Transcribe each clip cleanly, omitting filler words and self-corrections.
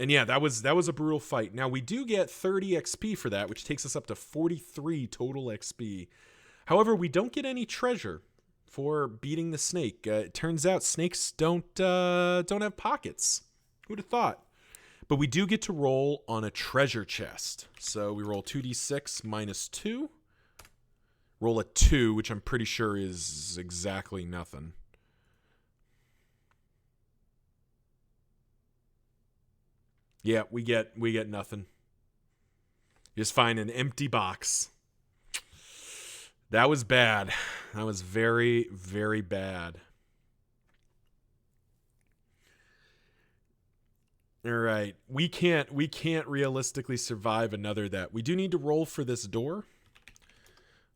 And yeah, that was a brutal fight. Now we do get 30 XP for that, which takes us up to 43 total XP. However, we don't get any treasure for beating the snake. It turns out snakes don't have pockets. Who'd have thought? But we do get to roll on a treasure chest. So we roll 2d6 minus 2. Roll a 2, which I'm pretty sure is exactly nothing. Yeah, we get nothing. Just find an empty box. That was bad. That was very, very bad. All right. We can't realistically survive another that. We do need to roll for this door.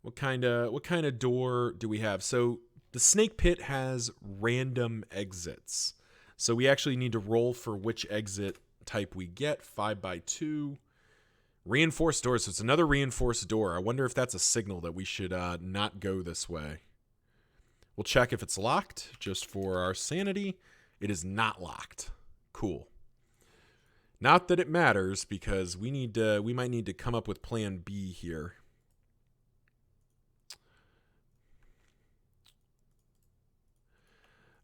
What kind of door do we have? So the snake pit has random exits. So we actually need to roll for which exit type we get. 5x2. Reinforced door. So it's another reinforced door. I wonder if that's a signal that we should not go this way. We'll check if it's locked just for our sanity. It is not locked. Cool. Not that it matters because we might need to come up with plan B here.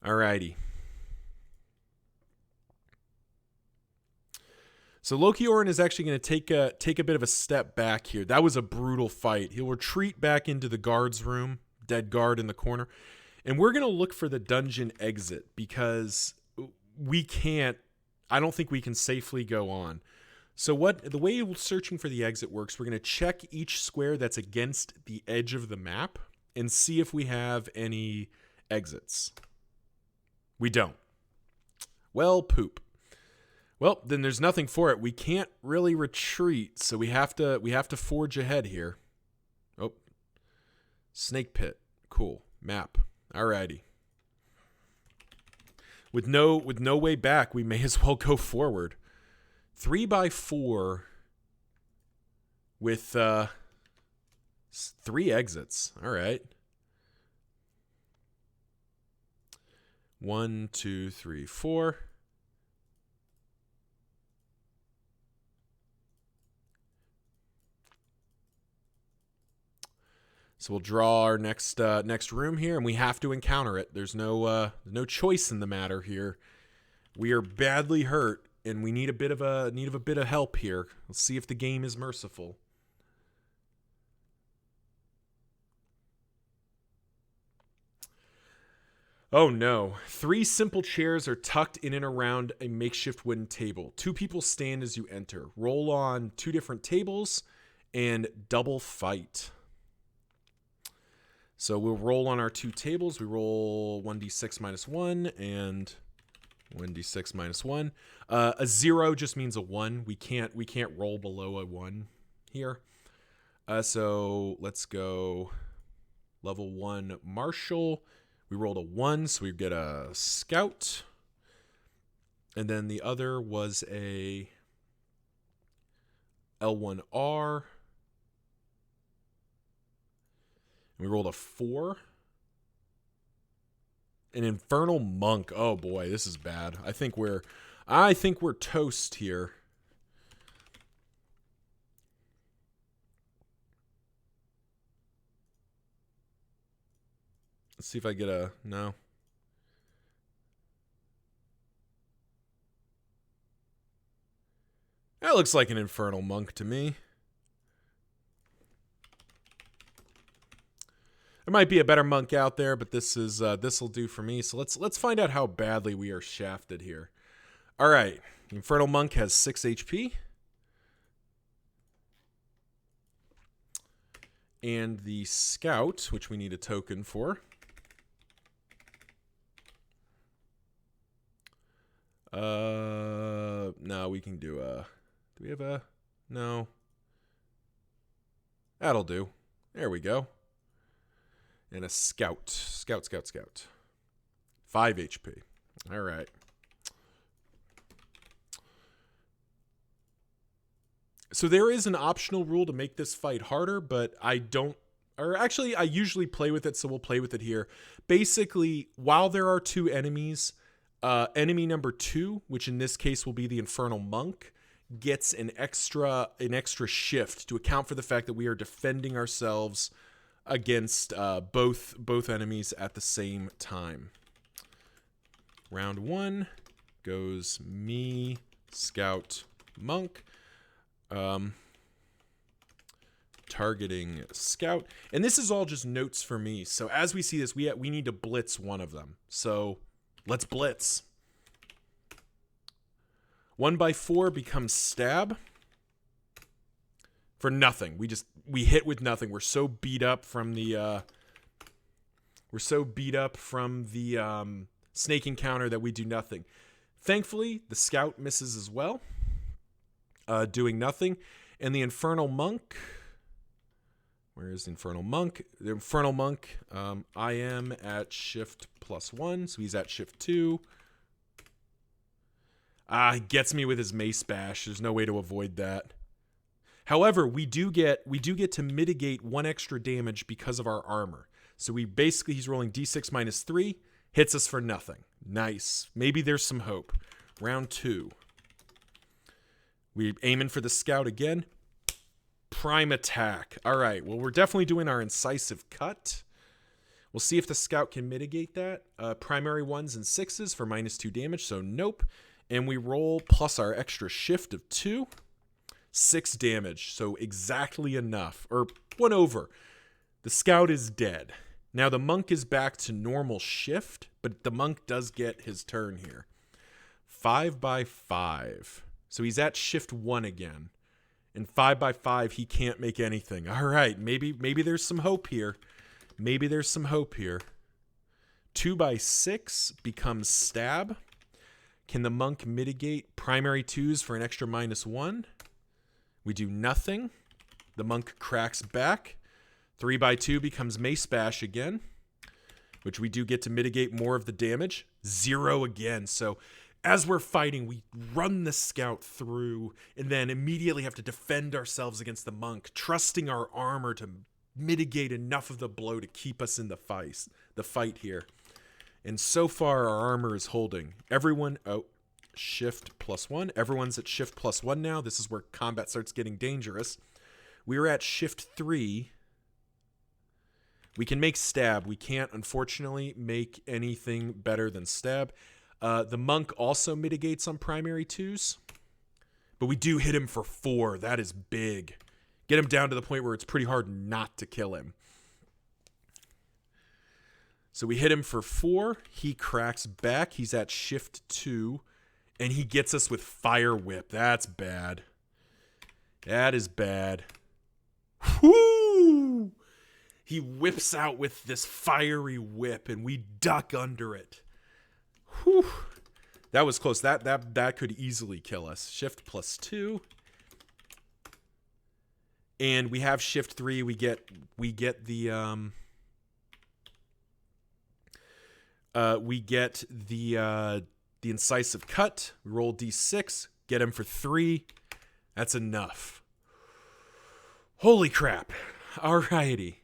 Alrighty. So Loki Orin is actually going to take a bit of a step back here. That was a brutal fight. He'll retreat back into the guard's room, dead guard in the corner, and we're going to look for the dungeon exit because I don't think we can safely go on. So the way searching for the exit works, we're going to check each square that's against the edge of the map and see if we have any exits. We don't. Well, poop. Well, then there's nothing for it. We can't really retreat, so we have to forge ahead here. Oh. Snake pit. Cool. Map. Alrighty. With no way back, we may as well go forward. 3x4 with 3 exits. All right. 1, 2, 3, 4. So we'll draw our next room here, and we have to encounter it. There's no choice in the matter here. We are badly hurt, and we need a bit of help here. Let's see if the game is merciful. Oh no. 3 simple chairs are tucked in and around a makeshift wooden table. 2 people stand as you enter. Roll on 2 different tables and double fight. So we'll roll on our 2 tables. We roll 1d6 minus 1 and 1d6 minus 1. A 0 just means a 1. We can't roll below a 1 here. So let's go level 1 Marshall. We rolled a 1, so we get a Scout. And then the other was a L1R. We rolled a 4. An Infernal Monk. Oh boy, this is bad. I think we're toast here. Let's see if I get a no. That looks like an Infernal Monk to me. There might be a better monk out there, but this'll do for me. So let's find out how badly we are shafted here. All right, Infernal Monk has 6 HP, and the Scout, which we need a token for. No, we can do a. Do we have a? No. That'll do. There we go. And a Scout. Scout. 5 HP. All right. So there is an optional rule to make this fight harder, but I usually play with it, so we'll play with it here. Basically, while there are 2 enemies, Enemy number 2, which in this case will be the Infernal Monk, gets an extra shift to account for the fact that we are defending ourselves against both enemies at the same time. Round 1 goes me, Scout, Monk. Targeting Scout. And this is all just notes for me. So as we see this, we need to blitz one of them. So let's blitz. 1x4 becomes stab. For nothing. We hit with nothing. We're so beat up from the snake encounter that we do nothing. Thankfully, the Scout misses as well. Doing nothing. And the Infernal Monk. Where is the Infernal Monk? The Infernal Monk, I am at shift +1, so he's at shift 2. He gets me with his mace bash. There's no way to avoid that. However, we do get to mitigate 1 extra damage because of our armor. So he's rolling d6 -3, hits us for nothing. Nice. Maybe there's some hope. Round 2. We're aiming for the Scout again. Prime attack. All right. Well, we're definitely doing our incisive cut. We'll see if the Scout can mitigate that. Primary 1s and 6s for -2 damage, so nope. And we roll plus our extra shift of 2. 6 damage, so exactly enough. Or 1 over. The Scout is dead. Now the Monk is back to normal shift, but the Monk does get his turn here. 5x5. So he's at shift 1 again. And 5x5, he can't make anything. All right, maybe there's some hope here. 2x6 becomes stab. Can the Monk mitigate primary 2s for an extra -1? We do nothing. The Monk cracks back. 3x2 becomes mace bash again, which we do get to mitigate more of the damage. 0 again. So as we're fighting, we run the Scout through and then immediately have to defend ourselves against the Monk, trusting our armor to mitigate enough of the blow to keep us in the fight here. And so far, our armor is holding. Shift +1. Everyone's at shift +1 now. This is where combat starts getting dangerous. We're at shift 3. We can make stab. We can't, unfortunately, make anything better than stab. The Monk also mitigates on primary 2s. But we do hit him for 4. That is big. Get him down to the point where it's pretty hard not to kill him. So we hit him for 4. He cracks back. He's at shift 2. And he gets us with Fire Whip. That's bad. That is bad. Whoo! He whips out with this fiery whip, and we duck under it. Whew. That was close. That could easily kill us. Shift +2. And we have shift 3. We get the incisive cut. We roll d6. Get him for 3. That's enough. Holy crap. Alrighty.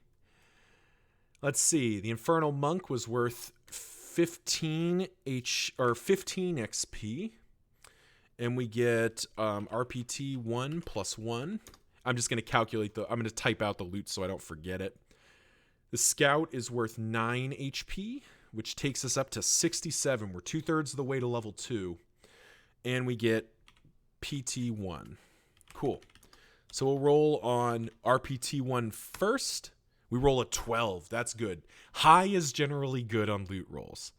Let's see. The Infernal Monk was worth 15 XP. And we get RPT 1 + 1. I'm just going to I'm going to type out the loot so I don't forget it. The Scout is worth 9 HP, which takes us up to 67. We're 2/3 of the way to level 2. And we get PT 1. Cool. So we'll roll on RPT 1 first. We roll a 12. That's good. High is generally good on loot rolls.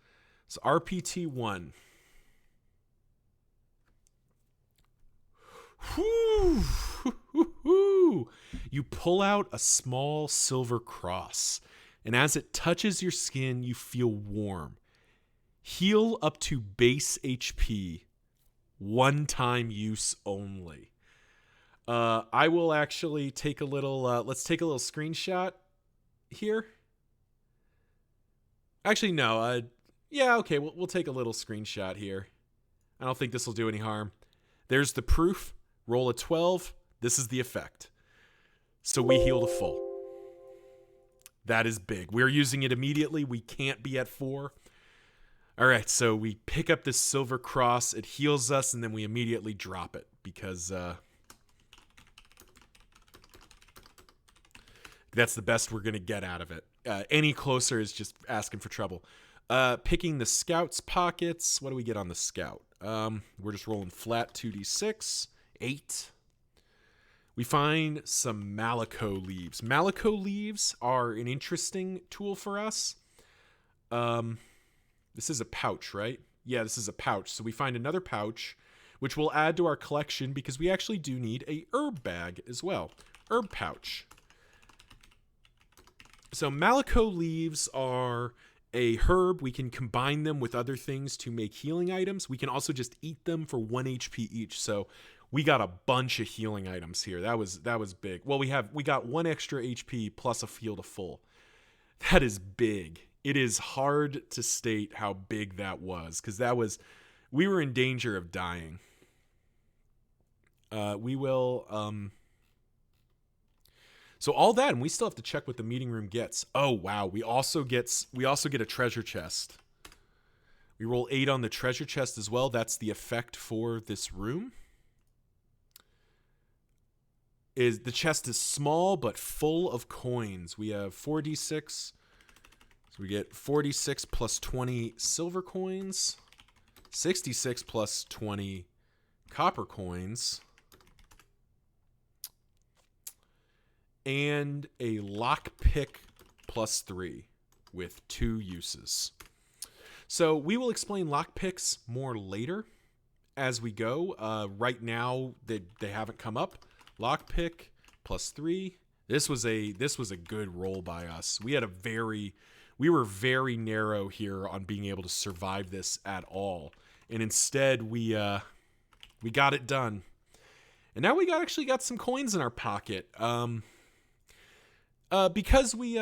So RPT 1. Whew. You pull out a small silver cross, and as it touches your skin, you feel warm. Heal up to base HP. 1-time use only. I will actually take a little, let's take a little screenshot here. Actually, no. Yeah, okay, we'll take a little screenshot here. I don't think this will do any harm. There's the proof. Roll a 12. This is the effect. So we heal to full. That is big. We're using it immediately. We can't be at 4. All right, so we pick up this silver cross. It heals us, and then we immediately drop it because that's the best we're going to get out of it. Any closer is just asking for trouble. Picking the scout's pockets. What do we get on the scout? We're just rolling flat 2d6. 8. We find some Malico leaves. Malico leaves are an interesting tool for us. This is a pouch, right? Yeah, this is a pouch. So we find another pouch, which we'll add to our collection because we actually do need a herb bag as well. Herb pouch. So Malico leaves are a herb. We can combine them with other things to make healing items. We can also just eat them for 1 HP each. So we got a bunch of healing items here. That was big. Well, we got 1 extra HP plus a heal to full. That is big. It is hard to state how big that was because we were in danger of dying. We will so all that, and we still have to check what the meeting room gets. Oh wow, we also get a treasure chest. We roll 8 on the treasure chest as well. That's the effect for this room. The chest is small but full of coins. We have 4d6. So we get 46 plus 20 silver coins, 66 plus 20 copper coins, and a lockpick plus 3 with 2 uses. So we will explain lockpicks more later as we go. Right now they haven't come up. Lockpick plus 3. This was a good roll by us. We were very narrow here on being able to survive this at all, and instead we got it done. And now we actually got some coins in our pocket. Because we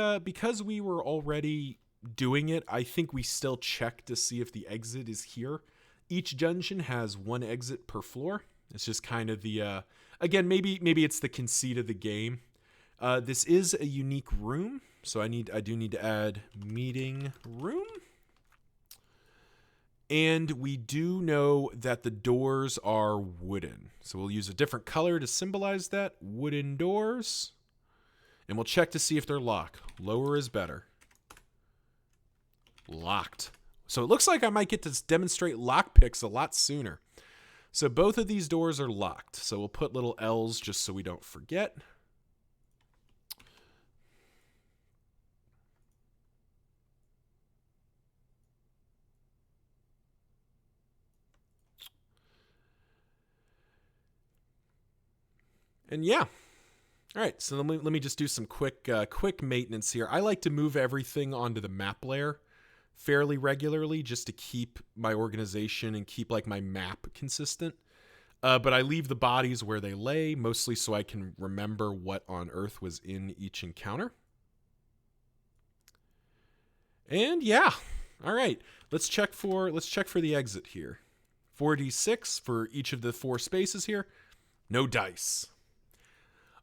were already doing it, I think we still check to see if the exit is here. Each dungeon has 1 exit per floor. It's just kind of the again, maybe it's the conceit of the game. This is a unique room, so I do need to add meeting room. And we do know that the doors are wooden. So we'll use a different color to symbolize that. Wooden doors. And we'll check to see if they're locked. Lower is better. Locked. So it looks like I might get to demonstrate lockpicks a lot sooner. So both of these doors are locked. So we'll put little L's just so we don't forget. And yeah. All right, so let me just do some quick maintenance here. I like to move everything onto the map layer fairly regularly just to keep my organization and keep like my map consistent. But I leave the bodies where they lay, mostly so I can remember what on earth was in each encounter. And yeah, all right. Let's check for the exit here. 4d6 for each of the 4 spaces here. No dice.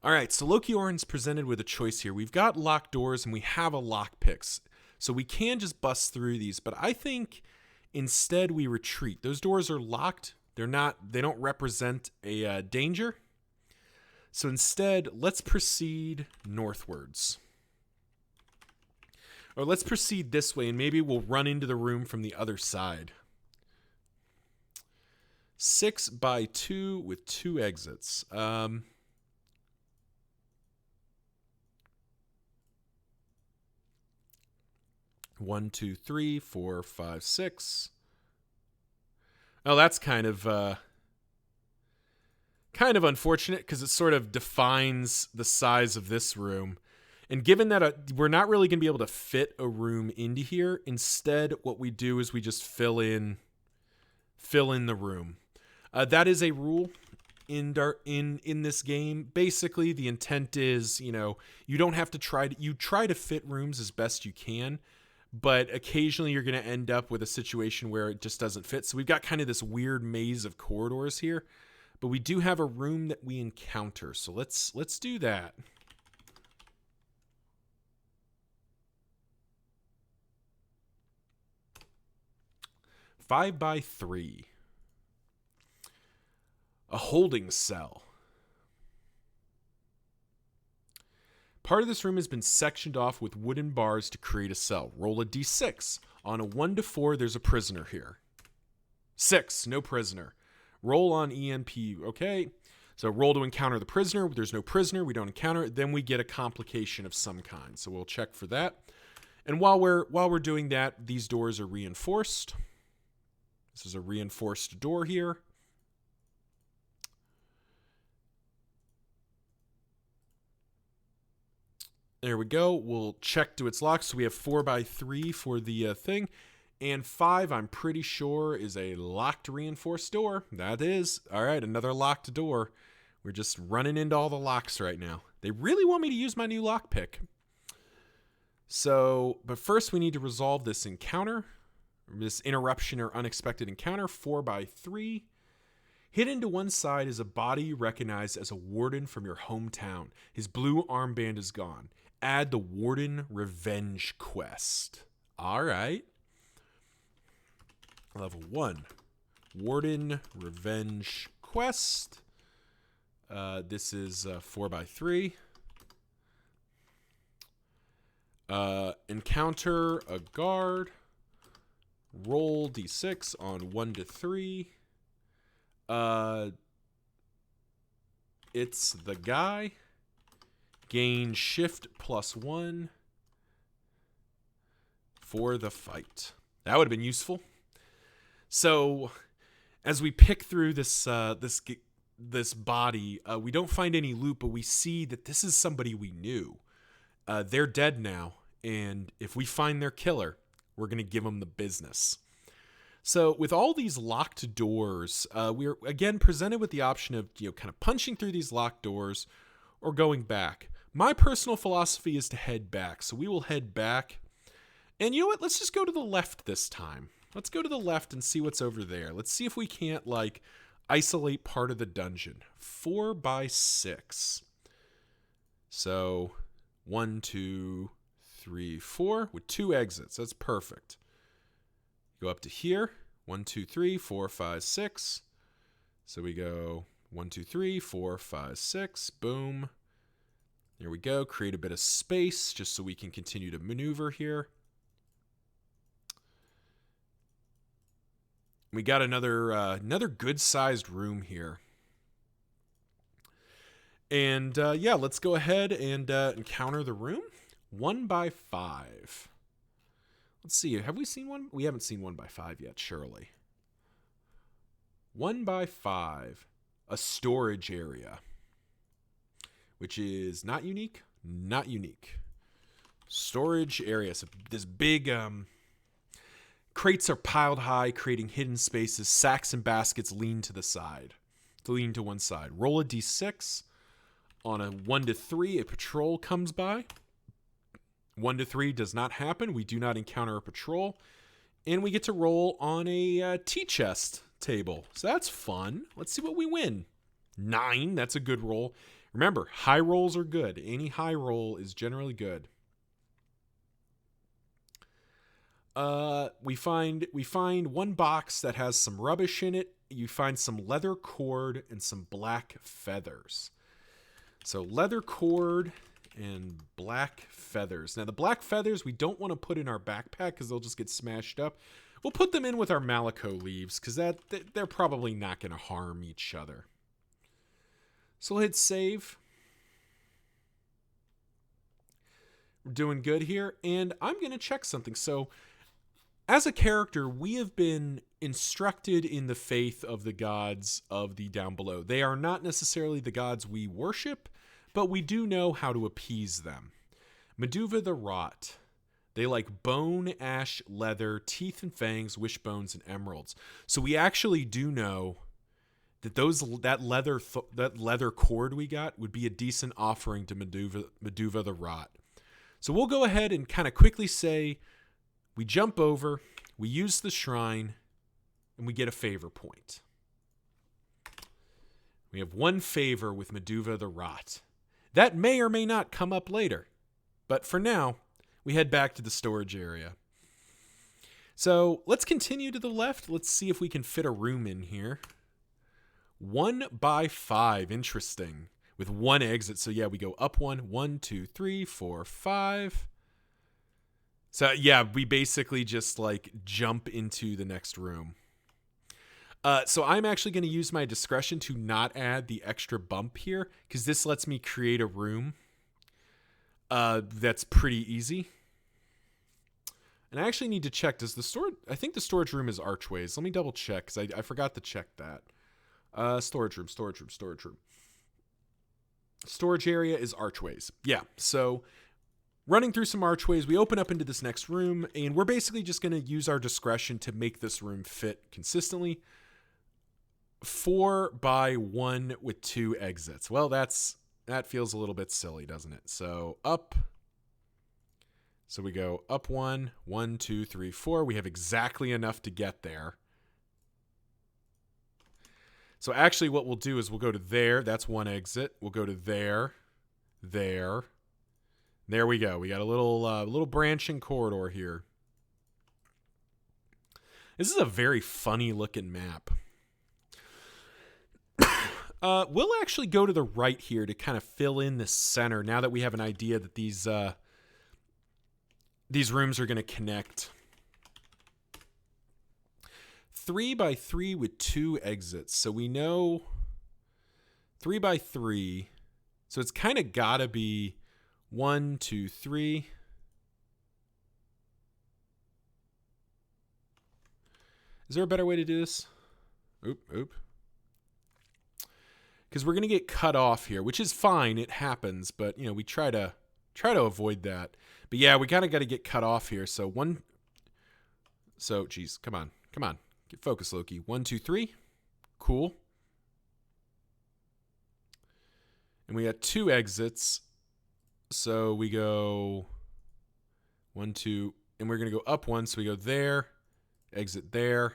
All right, so Loki Orin's presented with a choice here. We've got locked doors and we have a lockpicks. So we can just bust through these, but I think instead we retreat. Those doors are locked. They don't represent a danger. So instead, let's proceed northwards. Or let's proceed this way and maybe we'll run into the room from the other side. 6 by 2 with 2 exits. 1, 2, 3, 4, 5, 6. Oh, that's kind of unfortunate because it sort of defines the size of this room. And given that we're not really going to be able to fit a room into here, instead what we do is we just fill in the room. That is a rule in this game. Basically, the intent is, you don't have to try to fit rooms as best you can. But occasionally you're going to end up with a situation where it just doesn't fit. So we've got kind of this weird maze of corridors here. But we do have a room that we encounter. So let's do that. 5x3. A holding cell. Part of this room has been sectioned off with wooden bars to create a cell. Roll a d6. On a 1 to 4, there's a prisoner here. 6, no prisoner. Roll on EMP, okay. So roll to encounter the prisoner. There's no prisoner. We don't encounter it. Then we get a complication of some kind. So we'll check for that. And while we're doing that, these doors are reinforced. This is a reinforced door here. There we go. We'll check to its lock. So we have 4x3 for the thing. And 5, I'm pretty sure, is a locked reinforced door. That is. All right, another locked door. We're just running into all the locks right now. They really want me to use my new lockpick. So, but first we need to resolve this encounter. This interruption or unexpected encounter. 4x3. Hidden to one side is a body recognized as a warden from your hometown. His blue armband is gone. Add the Warden Revenge quest. All right. Level 1. Warden Revenge quest. This is 4x3. Encounter a guard. Roll d6 on 1 to 3. It's the guy. Gain shift +1 for the fight. That would have been useful. So, as we pick through this body, we don't find any loot, but we see that this is somebody we knew. They're dead now, and if we find their killer, we're going to give them the business. So with all these locked doors, we're again presented with the option of kind of punching through these locked doors or going back. My personal philosophy is to head back, so we will head back. And you know what? Let's just go to the left this time. Let's go to the left and see what's over there. Let's see if we can't isolate part of the dungeon. 4x6. So 1, 2, 3, 4 with 2 exits. That's perfect. Go up to here. 1, 2, 3, 4, 5, 6. So we go 1, 2, 3, 4, 5, 6. Boom. There we go. Create a bit of space just so we can continue to maneuver here. We got another good-sized room here. And yeah, let's go ahead and encounter the room. 1x5. Let's see. Have we seen one? We haven't seen 1x5 yet, surely. 1x5. A storage area. Which is not unique. Not unique. Storage area. So this big crates are piled high, creating hidden spaces. Sacks and baskets lean to the side. Lean to one side. Roll a d6. On a 1 to 3, a patrol comes by. 1 to 3 does not happen. We do not encounter a patrol. And we get to roll on a tea chest table. So that's fun. Let's see what we win. 9. That's a good roll. Remember, high rolls are good. Any high roll is generally good. We find one box that has some rubbish in it. You find some leather cord and some black feathers. So leather cord and black feathers. Now the black feathers we don't want to put in our backpack because they'll just get smashed up. We'll put them in with our Malico leaves because they're probably not going to harm each other. So we'll hit save. We're doing good here, and I'm going to check something. So as a character, we have been instructed in the faith of the gods of the down below. They are not necessarily the gods we worship, but we do know how to appease them. Meduva the Rot. They like bone, ash, leather, teeth and fangs, wishbones, and emeralds. So we actually do know that that leather cord we got would be a decent offering to Meduva the Rot. So we'll go ahead and kind of quickly say we jump over, we use the shrine, and we get a favor point. We have 1 favor with Meduva the Rot. That may or may not come up later. But for now, we head back to the storage area. So let's continue to the left. Let's see if we can fit a room in here. 1 by 5. Interesting. With 1 exit. So yeah, we go up 1. 1, 2, 3, 4, 5. So yeah, we basically just like jump into the next room. So I'm actually going to use my discretion to not add the extra bump here, because this lets me create a room that's pretty easy. And I actually need to check, does the storage, I think the storage room is archways. Let me double check, because I forgot to check that. Storage room. Storage area is archways. Yeah, so running through some archways, we open up into this next room, and we're basically just going to use our discretion to make this room fit consistently. 4 by 1 with 2 exits. Well, that feels a little bit silly, doesn't it? So up. So we go up 1, 1, 2, 3, 4. We have exactly enough to get there. So actually what we'll do is we'll go to there. That's 1 exit. We'll go to there. There we go. We got a little branching corridor here. This is a very funny looking map. We'll actually go to the right here to kind of fill in the center now that we have an idea that these rooms are going to connect. 3 by 3 with 2 exits. So we know 3 by 3. So it's kind of got to be 1, 2, 3. Is there a better way to do this? Oop. Because we're going to get cut off here, which is fine. It happens, but you know, we try to avoid that. But yeah, we kind of got to get cut off here. So geez, come on. Get focused, Loki. 1, 2, 3. Cool. And we got 2 exits. So we go 1, 2, and we're going to go up 1. So we go there, exit there.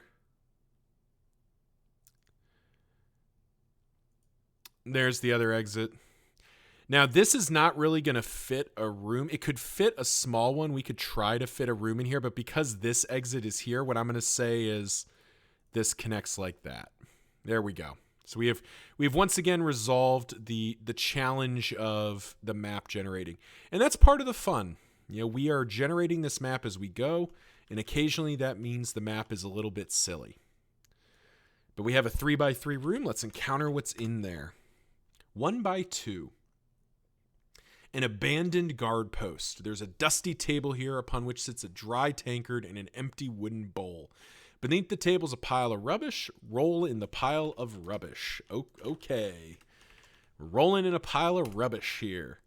There's the other exit. Now, this is not really going to fit a room. It could fit a small one. We could try to fit a room in here, but because this exit is here, what I'm going to say is this connects like that. There we go. So we have once again resolved the challenge of the map generating. And that's part of the fun. You know, we are generating this map as we go, and occasionally that means the map is a little bit silly. But we have a 3 by 3 room. Let's encounter what's in there. 1 by 2. An abandoned guard post. There's a dusty table here upon which sits a dry tankard and an empty wooden bowl. Beneath the table's a pile of rubbish. Roll in the pile of rubbish. Okay. We're rolling in a pile of rubbish here.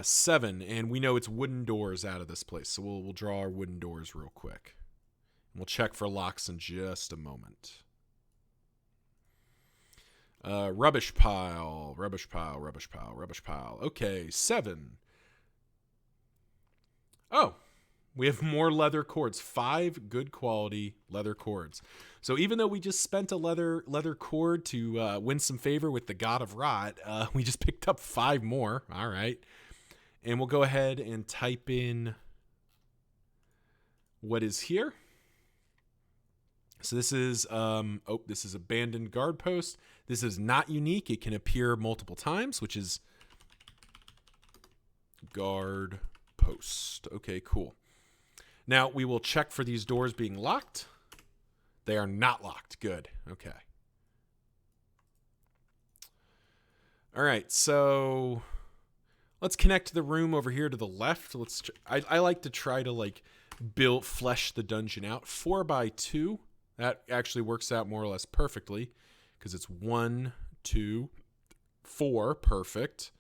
7, and we know it's wooden doors out of this place, so we'll draw our wooden doors real quick. We'll check for locks in just a moment. Rubbish pile. Okay, 7. Oh, we have more leather cords. 5 good quality leather cords. So even though we just spent a leather cord to win some favor with the God of Rot, we just picked up 5 more. All right. And we'll go ahead and type in what is here. So this is this is abandoned guard post. This is not unique. It can appear multiple times, which is guard post. Okay, cool. Now we will check for these doors being locked. They are not locked. Good. Okay. All right, so let's connect the room over here to the left. I like to try to like flesh the dungeon out. 4 by 2. That actually works out more or less perfectly because it's 1, 2, 4. Perfect.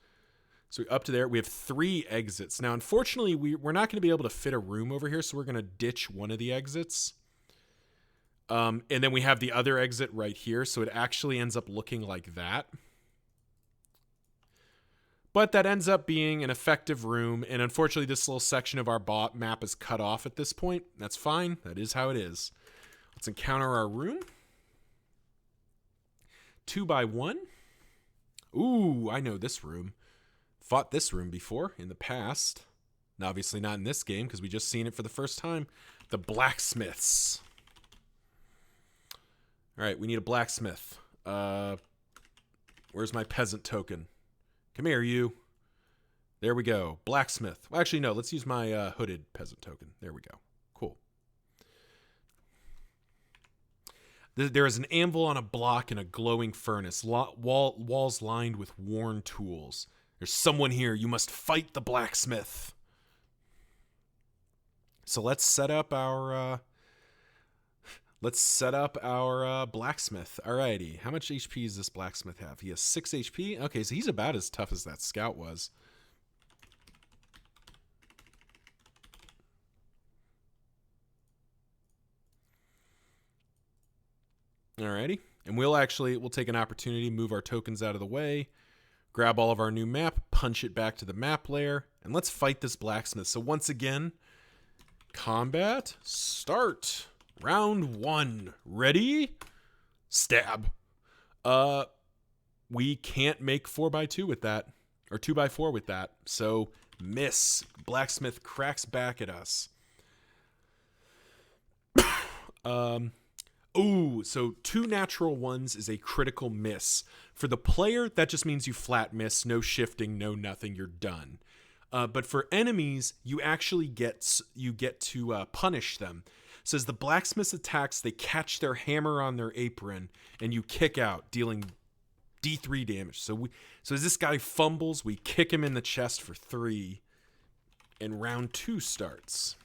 So up to there, we have 3 exits. Now, unfortunately, we're not going to be able to fit a room over here, so we're going to ditch one of the exits. And then we have the other exit right here, so it actually ends up looking like that. But that ends up being an effective room, and unfortunately, this little section of our map is cut off at this point. That's fine. That is how it is. Let's encounter our room. 2 by 1. Ooh, I know this room. Fought this room before in the past. And obviously not in this game because we just seen it for the first time. The blacksmiths. All right, we need a blacksmith. Where's my peasant token? Come here, you. There we go. Blacksmith. Well, actually, no. Let's use my hooded peasant token. There we go. Cool. There is an anvil on a block and a glowing furnace. Walls lined with worn tools. There's someone here. You must fight the blacksmith. So let's set up our blacksmith. Alrighty. How much HP does this blacksmith have? He has 6 HP. Okay, so he's about as tough as that scout was. Alrighty. And we'll take an opportunity, move our tokens out of the way, grab all of our new map, punch it back to the map layer, and let's fight this blacksmith. So once again, combat, start. Round 1. Ready? Stab. We can't make 4x2 with that, or 2x4 with that. So miss. Blacksmith cracks back at us. Ooh, so 2 natural ones is a critical miss. For the player, that just means you flat miss, no shifting, no nothing, you're done. But for enemies, you actually get to punish them. So as the blacksmith attacks, they catch their hammer on their apron, and you kick out, dealing D3 damage. So as this guy fumbles, we kick him in the chest for 3, and round 2 starts.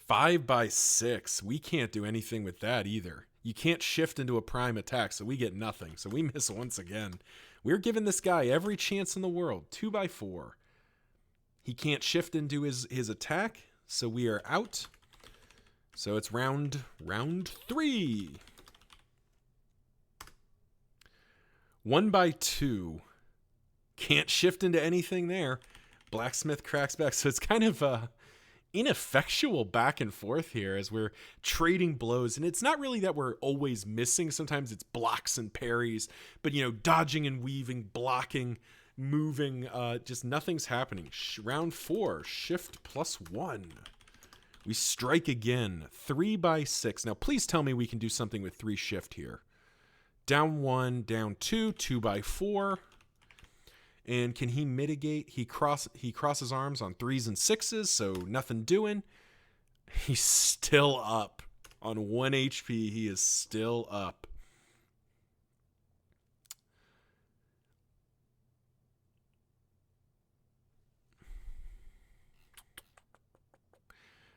5x6. We can't do anything with that either. You can't shift into a prime attack, so we get nothing. So we miss once again. We're giving this guy every chance in the world. 2x4. He can't shift into his attack, so we are out. So it's round 3. 1x2. Can't shift into anything there. Blacksmith cracks back. So it's kind of ineffectual back and forth here as we're trading blows, and it's not really that we're always missing. Sometimes it's blocks and parries, but dodging and weaving, blocking, moving, just nothing's happening. Round 4, shift +1. We strike again. 3x6. Now please tell me we can do something with 3 shift here. Down 1, down 2, 2x4. And can he mitigate? He crosses arms on 3s and 6s, so nothing doing. He's still up. On 1 HP, he is still up.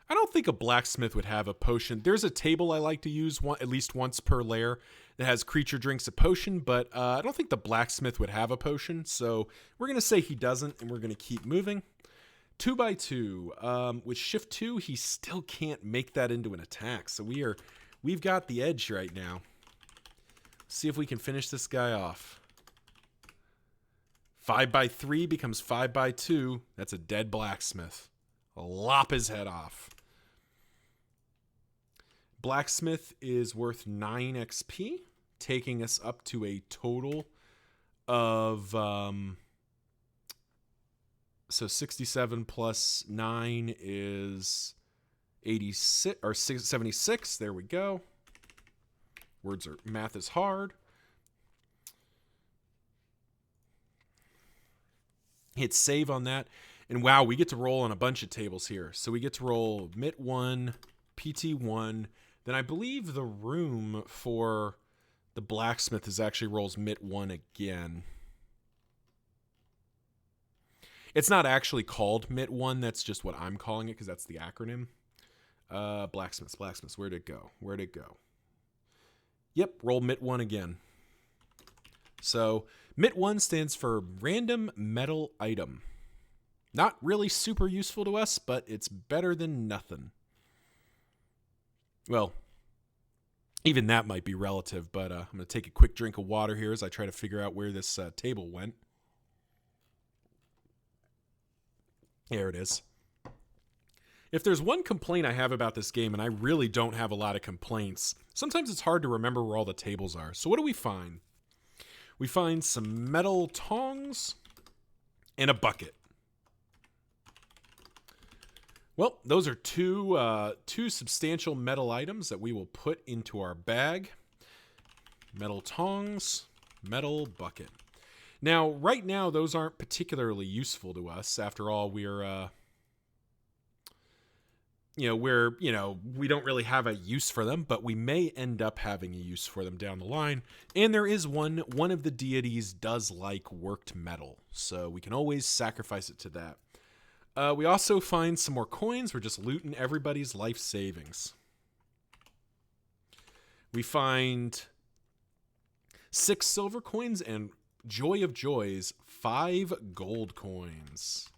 I don't think a blacksmith would have a potion. There's a table I like to use at least once per layer that has creature drinks a potion, but I don't think the blacksmith would have a potion. So we're going to say he doesn't, and we're going to keep moving. 2x2. With shift 2, he still can't make that into an attack. So we've got the edge right now. See if we can finish this guy off. 5x3 becomes 5x2. That's a dead blacksmith. Lop his head off. Blacksmith is worth 9 XP, taking us up to a total of so 67 plus 9 is 86 or 76. There we go. Math is hard. Hit save on that. And wow, we get to roll on a bunch of tables here. So we get to roll MIT 1, PT 1. Then I believe the room for the blacksmith is actually rolls MIT 1 again. It's not actually called MIT 1. That's just what I'm calling it because that's the acronym. Blacksmiths. Where'd it go? Yep, roll MIT 1 again. So MIT 1 stands for Random Metal Item. Not really super useful to us, but it's better than nothing. Well, even that might be relative, but I'm going to take a quick drink of water here as I try to figure out where this table went. There it is. If there's one complaint I have about this game, and I really don't have a lot of complaints, sometimes it's hard to remember where all the tables are. So what do we find? We find some metal tongs and a bucket. Well, those are two substantial metal items that we will put into our bag. Metal tongs, metal bucket. Now, right now, those aren't particularly useful to us. After all, we don't really have a use for them, but we may end up having a use for them down the line. And there is one of the deities does like worked metal, so we can always sacrifice it to that. We also find some more coins. We're just looting everybody's life savings. We find 6 silver coins and, joy of joys, 5 gold coins.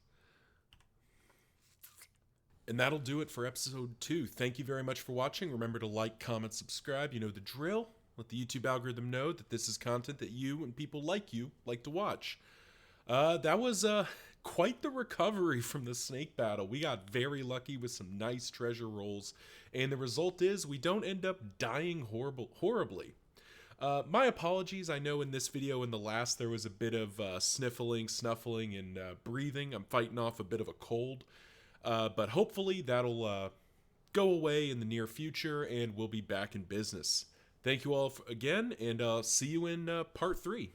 And that'll do it for episode 2. Thank you very much for watching. Remember to like, comment, subscribe. You know the drill. Let the YouTube algorithm know that this is content that you and people like you like to watch. That was quite the recovery from the snake battle. We got very lucky with some nice treasure rolls, and the result is we don't end up dying horribly. My apologies. I know in this video and the last there was a bit of sniffling, snuffling, and breathing. I'm fighting off a bit of a cold, but hopefully that'll go away in the near future, and we'll be back in business. Thank you all again, and I'll see you in part 3.